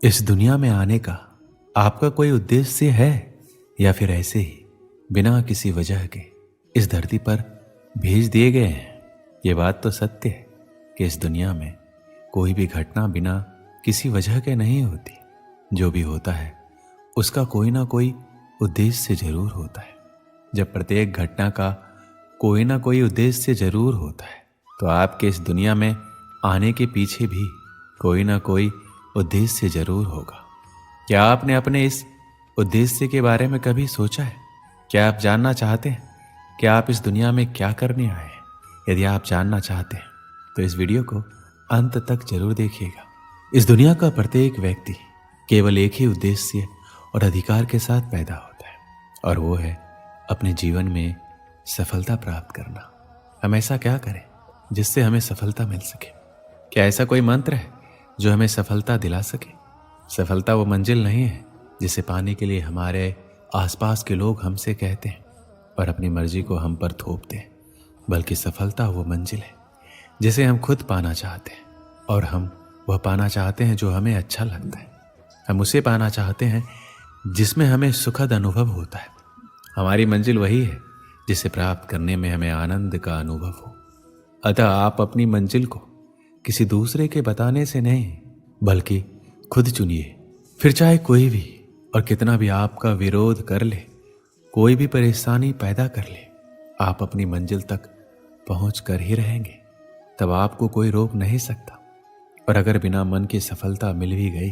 इस दुनिया में आने का आपका कोई उद्देश्य है या फिर ऐसे ही बिना किसी वजह के इस धरती पर भेज दिए गए हैं? ये बात तो सत्य है कि इस दुनिया में कोई भी घटना बिना किसी वजह के नहीं होती। जो भी होता है उसका कोई ना कोई उद्देश्य जरूर होता है। जब प्रत्येक घटना का कोई ना कोई उद्देश्य जरूर होता है तो आपके इस दुनिया में आने के पीछे भी कोई ना कोई उद्देश्य जरूर होगा। क्या आपने अपने इस उद्देश्य के बारे में कभी सोचा है? क्या आप जानना चाहते हैं कि आप इस दुनिया में क्या करने आए हैं? यदि आप जानना चाहते हैं तो इस वीडियो को अंत तक जरूर देखिएगा। इस दुनिया का प्रत्येक व्यक्ति केवल एक ही उद्देश्य और अधिकार के साथ पैदा होता है, और वो है अपने जीवन में सफलता प्राप्त करना। हम ऐसा क्या करें जिससे हमें सफलता मिल सके? क्या ऐसा कोई मंत्र है जो हमें सफलता दिला सके? सफलता वो मंजिल नहीं है जिसे पाने के लिए हमारे आसपास के लोग हमसे कहते हैं और अपनी मर्जी को हम पर थोपते हैं, बल्कि सफलता वो मंजिल है जिसे हम खुद पाना चाहते हैं, और हम वह पाना चाहते हैं जो हमें अच्छा लगता है। हम उसे पाना चाहते हैं जिसमें हमें सुखद अनुभव होता है। हमारी मंजिल वही है जिसे प्राप्त करने में हमें आनंद का अनुभव हो। अतः आप अपनी मंजिल को किसी दूसरे के बताने से नहीं बल्कि खुद चुनिए। फिर चाहे कोई भी और कितना भी आपका विरोध कर ले, कोई भी परेशानी पैदा कर ले, आप अपनी मंजिल तक पहुंच कर ही रहेंगे। तब आपको कोई रोक नहीं सकता। और अगर बिना मन की सफलता मिल भी गई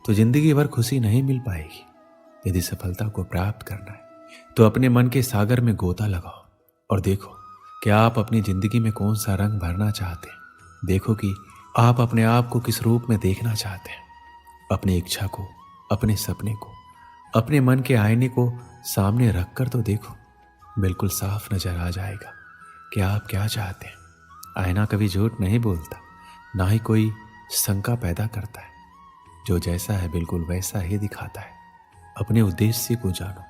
तो जिंदगी भर खुशी नहीं मिल पाएगी। यदि सफलता को प्राप्त करना है तो अपने मन के सागर में गोता लगाओ और देखो कि आप अपनी जिंदगी में कौन सा रंग भरना चाहते हैं। देखो कि आप अपने आप को किस रूप में देखना चाहते हैं। अपनी इच्छा को, अपने सपने को, अपने मन के आईने को सामने रख कर तो देखो। बिल्कुल साफ नजर आ जाएगा कि आप क्या चाहते हैं। आईना कभी झूठ नहीं बोलता, ना ही कोई शंका पैदा करता है। जो जैसा है बिल्कुल वैसा ही दिखाता है। अपने उद्देश्य को जानो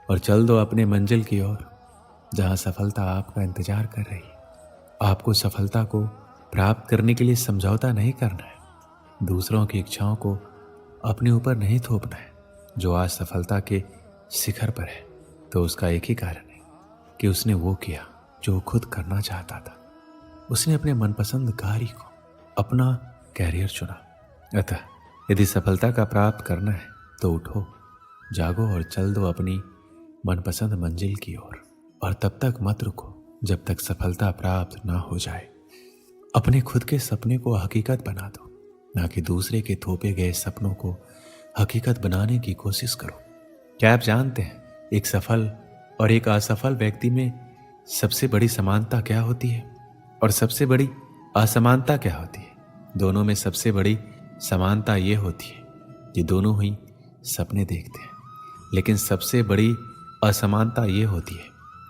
और चल दो अपने मंजिल की ओर, जहां सफलता आपका इंतजार कर रही है। आपको सफलता को प्राप्त करने के लिए समझौता नहीं करना है। दूसरों की इच्छाओं को अपने ऊपर नहीं थोपना है। जो आज सफलता के शिखर पर है तो उसका एक ही कारण है कि उसने वो किया जो खुद करना चाहता था। उसने अपने मनपसंद कार्य को अपना कैरियर चुना। अतः यदि सफलता का प्राप्त करना है तो उठो, जागो और चल दो अपनी मनपसंद मंजिल की ओर। और तब तक मत रुको जब तक सफलता प्राप्त ना हो जाए। अपने खुद के सपने को हकीकत बना दो, ना कि दूसरे के थोपे गए सपनों को हकीकत बनाने की कोशिश करो। क्या आप जानते हैं एक सफल और एक असफल व्यक्ति में सबसे बड़ी समानता क्या होती है और सबसे बड़ी असमानता क्या होती है? दोनों में सबसे बड़ी समानता ये होती है कि दोनों ही सपने देखते हैं, लेकिन सबसे बड़ी असमानता ये होती है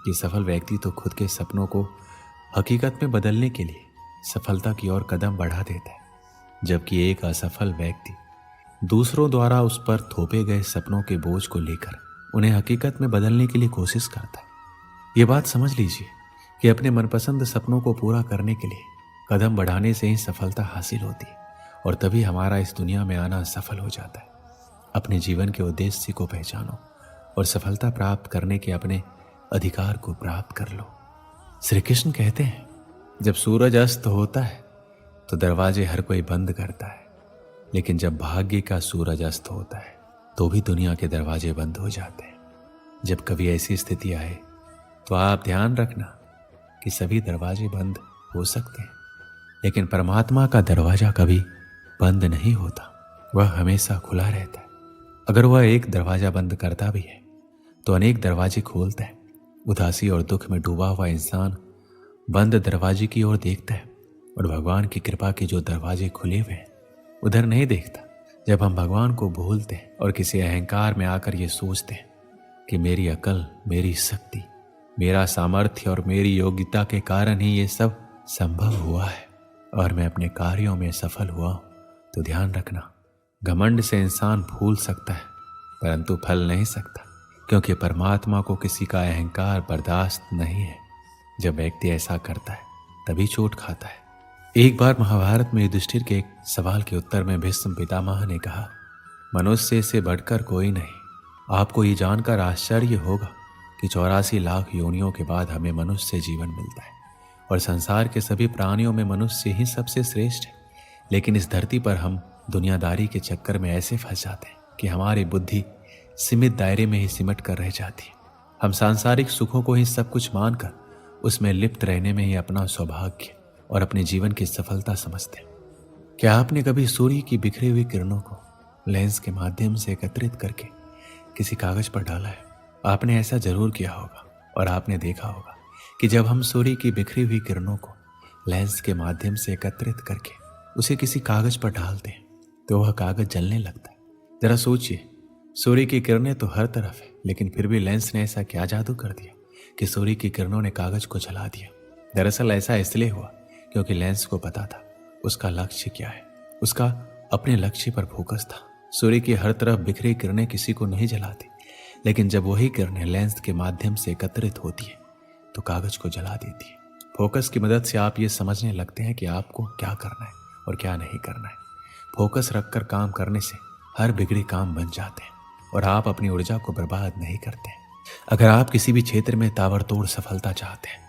कि सफल व्यक्ति तो खुद के सपनों को हकीकत में बदलने के लिए सफलता की ओर कदम बढ़ा देता है, जबकि एक असफल व्यक्ति दूसरों द्वारा उस पर थोपे गए सपनों के बोझ को लेकर उन्हें हकीकत में बदलने के लिए कोशिश करता है। ये बात समझ लीजिए कि अपने मनपसंद सपनों को पूरा करने के लिए कदम बढ़ाने से ही सफलता हासिल होती है, और तभी हमारा इस दुनिया में आना सफल हो जाता है। अपने जीवन के उद्देश्य को पहचानो और सफलता प्राप्त करने के अपने अधिकार को प्राप्त कर लो। श्री कृष्ण कहते हैं, जब सूरज अस्त होता है तो दरवाजे हर कोई बंद करता है, लेकिन जब भाग्य का सूरज अस्त होता है तो भी दुनिया के दरवाजे बंद हो जाते हैं। जब कभी ऐसी स्थिति आए तो आप ध्यान रखना कि सभी दरवाजे बंद हो सकते हैं, लेकिन परमात्मा का दरवाजा कभी बंद नहीं होता, वह हमेशा खुला रहता है। अगर वह एक दरवाजा बंद करता भी है तो अनेक दरवाजे खोलता है। उदासी और दुख में डूबा हुआ इंसान बंद दरवाजे की ओर देखता है और भगवान की कृपा के जो दरवाजे खुले हुए हैं उधर नहीं देखता। जब हम भगवान को भूलते हैं और किसी अहंकार में आकर ये सोचते हैं कि मेरी अकल, मेरी शक्ति, मेरा सामर्थ्य और मेरी योग्यता के कारण ही ये सब संभव हुआ है और मैं अपने कार्यों में सफल हुआ हूं, तो ध्यान रखना, घमंड से इंसान भूल सकता है परंतु फल नहीं सकता, क्योंकि परमात्मा को किसी का अहंकार बर्दाश्त नहीं है। जब व्यक्ति ऐसा करता है तभी चोट खाता है। एक बार महाभारत में युधिष्ठिर के एक सवाल के उत्तर में भीष्म पितामह ने कहा मनुष्य से बढ़कर कोई नहीं। आपको ये जानकर आश्चर्य होगा कि 84 लाख योनियों के बाद हमें मनुष्य से जीवन मिलता है और संसार के सभी प्राणियों में मनुष्य ही सबसे श्रेष्ठ है। लेकिन इस धरती पर हम दुनियादारी के चक्कर में ऐसे फंस जाते हैं कि हमारी बुद्धि सीमित दायरे में ही सिमट कर रह जाती है। हम सांसारिक सुखों को ही सब कुछ मानकर उसमें लिप्त रहने में ही अपना सौभाग्य और अपने जीवन की सफलता समझते हैं। क्या आपने कभी सूर्य की बिखरी हुई किरणों को लेंस के माध्यम से एकत्रित करके किसी कागज पर डाला है? आपने ऐसा जरूर किया होगा और आपने देखा होगा कि जब हम सूर्य की बिखरी हुई किरणों को लेंस के माध्यम से एकत्रित करके उसे किसी कागज पर डालते हैं तो वह कागज जलने लगता है। जरा सोचिए, सूर्य की किरणें तो हर तरफ है, लेकिन फिर भी लेंस ने ऐसा क्या जादू कर दिया कि सूर्य की किरणों ने कागज को जला दिया। दरअसल ऐसा इसलिए हुआ क्योंकि लेंस को पता था उसका लक्ष्य क्या है। उसका अपने लक्ष्य पर फोकस था। सूर्य की हर तरफ बिखरी किरणें किसी को नहीं जलाती, लेकिन जब वही किरणें लेंस के माध्यम से एकत्रित होती है तो कागज को जला देती है। फोकस की मदद से आप ये समझने लगते हैं कि आपको क्या करना है और क्या नहीं करना है। फोकस रखकर काम करने से हर बिगड़े काम बन जाते हैं और आप अपनी ऊर्जा को बर्बाद नहीं करते। अगर आप किसी भी क्षेत्र में ताबड़तोड़ सफलता चाहते हैं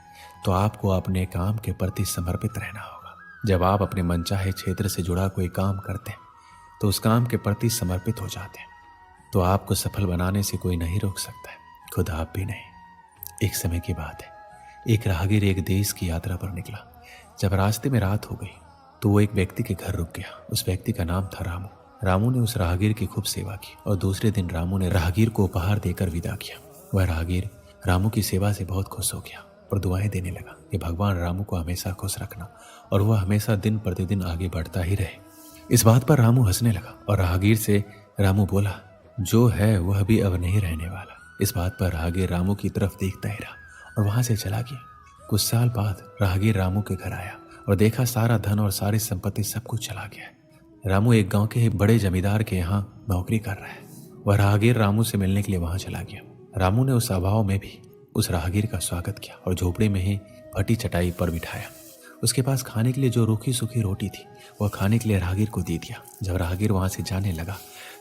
तो आपको अपने काम के प्रति समर्पित रहना होगा। जब आप अपने मनचाहे क्षेत्र से जुड़ा कोई काम करते हैं तो उस काम के प्रति समर्पित हो जाते हैं, तो आपको सफल बनाने से कोई नहीं रोक सकता है, खुद आप भी नहीं। एक समय की बात है, एक राहगीर एक देश की यात्रा पर निकला। जब रास्ते में रात हो गई तो वो एक व्यक्ति के घर रुक गया। उस व्यक्ति का नाम था रामू। रामू ने उस राहगीर की खूब सेवा की और दूसरे दिन रामू ने राहगीर को उपहार देकर विदा किया। वह राहगीर रामू की सेवा से बहुत खुश हो गया और दुआएं देने लगा कि भगवान रामू को हमेशा खुश रखना और वह हमेशा दिन प्रतिदिन आगे बढ़ता ही रहे। इस बात पर रामू हंसने लगा और राहगीर से रामू बोला, जो है वह भी अब नहीं रहने वाला। इस बात पर राहगीर रामू की तरफ देखता ही रहा और वहां से चला गया। कुछ साल बाद राहगीर रामू के घर आया और देखा सारा धन और सारी संपत्ति सब कुछ चला गया है। रामू एक गांव के बड़े जमींदार के यहाँ नौकरी कर रहा है। वह राहगीर रामू से मिलने के लिए वहां चला गया। रामू ने उस अभाव में भी उस राहगीर का स्वागत किया और झोपड़ी में ही फटी चटाई पर बिठाया। उसके पास खाने के लिए जो रूखी सूखी रोटी थी वह खाने के लिए राहगीर को दे दिया। जब राहगीर वहां से जाने लगा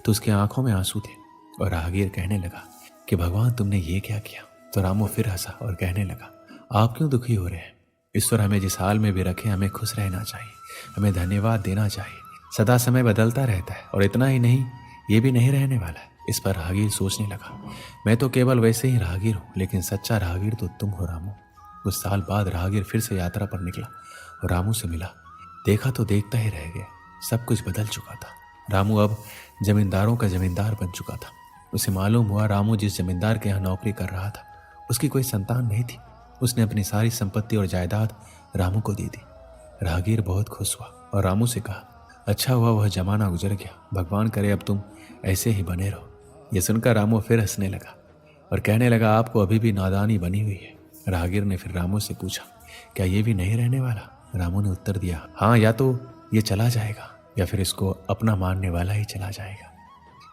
तो उसकी आंखों में आंसू थे और राहगीर कहने लगा कि भगवान तुमने ये क्या किया। तो रामू फिर हंसा और कहने लगा, आप क्यों दुखी हो रहे हैं? ईश्वर हमें जिस हाल में भी रखे हमें खुश रहना चाहिए, हमें धन्यवाद देना चाहिए। सदा समय बदलता रहता है और इतना ही नहीं, ये भी नहीं रहने वाला है। इस पर राहगीर सोचने लगा, मैं तो केवल वैसे ही राहगीर हूँ, लेकिन सच्चा राहगीर तो तुम हो रामू। कुछ साल बाद राहगीर फिर से यात्रा पर निकला और रामू से मिला। देखा तो देखता ही रह गया, सब कुछ बदल चुका था। रामू अब जमींदारों का जमींदार बन चुका था। उसे मालूम हुआ रामू जिस जमींदार के यहाँ नौकरी कर रहा था उसकी कोई संतान नहीं थी। उसने अपनी सारी संपत्ति और जायदाद रामू को दे दी। राहगीर बहुत खुश हुआ और रामू से कहा, अच्छा हुआ वह जमाना गुजर गया, भगवान करे अब तुम ऐसे ही बने रहो। यह सुनकर रामू फिर हंसने लगा और कहने लगा, आपको अभी भी नादानी बनी हुई है। राहगीर ने फिर रामू से पूछा, क्या ये भी नहीं रहने वाला? रामू ने उत्तर दिया, हाँ, या तो ये चला जाएगा या फिर इसको अपना मानने वाला ही चला जाएगा।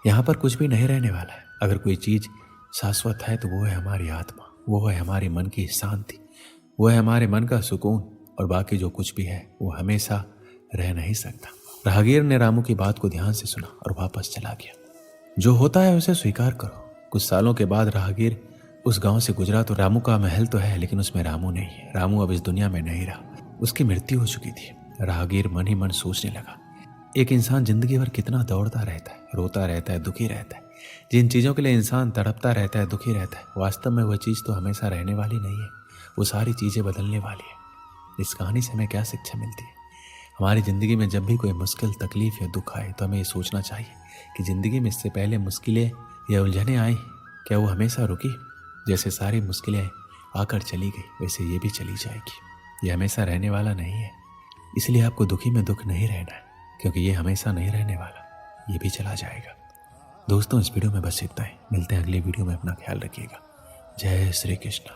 यहाँ पर कुछ भी नहीं रहने वाला है। अगर कोई चीज शाश्वत है तो वो है हमारी आत्मा, वो है हमारे मन की शांति, वो है हमारे मन का सुकून, और बाकी जो कुछ भी है वो हमेशा रह नहीं सकता। राहगीर ने रामू की बात को ध्यान से सुना और वापस चला गया। जो होता है उसे स्वीकार करो। कुछ सालों के बाद राहगीर उस गांव से गुजरा तो रामू का महल तो है, लेकिन उसमें रामू नहीं है। रामू अब इस दुनिया में नहीं रहा, उसकी मृत्यु हो चुकी थी। राहगीर मन ही मन सोचने लगा, एक इंसान जिंदगी भर कितना दौड़ता रहता है, रोता रहता है, दुखी रहता है। जिन चीज़ों के लिए इंसान तड़पता रहता है, दुखी रहता है, वास्तव में वह चीज़ तो हमेशा रहने वाली नहीं है। वो सारी चीज़ें बदलने वाली है। इस कहानी से हमें क्या शिक्षा मिलती है? हमारी ज़िंदगी में जब भी कोई मुश्किल, तकलीफ या दुख आए तो हमें ये सोचना चाहिए कि ज़िंदगी में इससे पहले मुश्किलें या उलझनें आई, क्या वो हमेशा रुकी? जैसे सारी मुश्किलें आकर चली गई वैसे ये भी चली जाएगी। ये हमेशा रहने वाला नहीं है। इसलिए आपको दुखी में दुख नहीं रहना है, क्योंकि ये हमेशा नहीं रहने वाला, ये भी चला जाएगा। दोस्तों, इस वीडियो में बस इतना ही। मिलते हैं अगले वीडियो में। अपना ख्याल रखिएगा। जय श्री कृष्ण।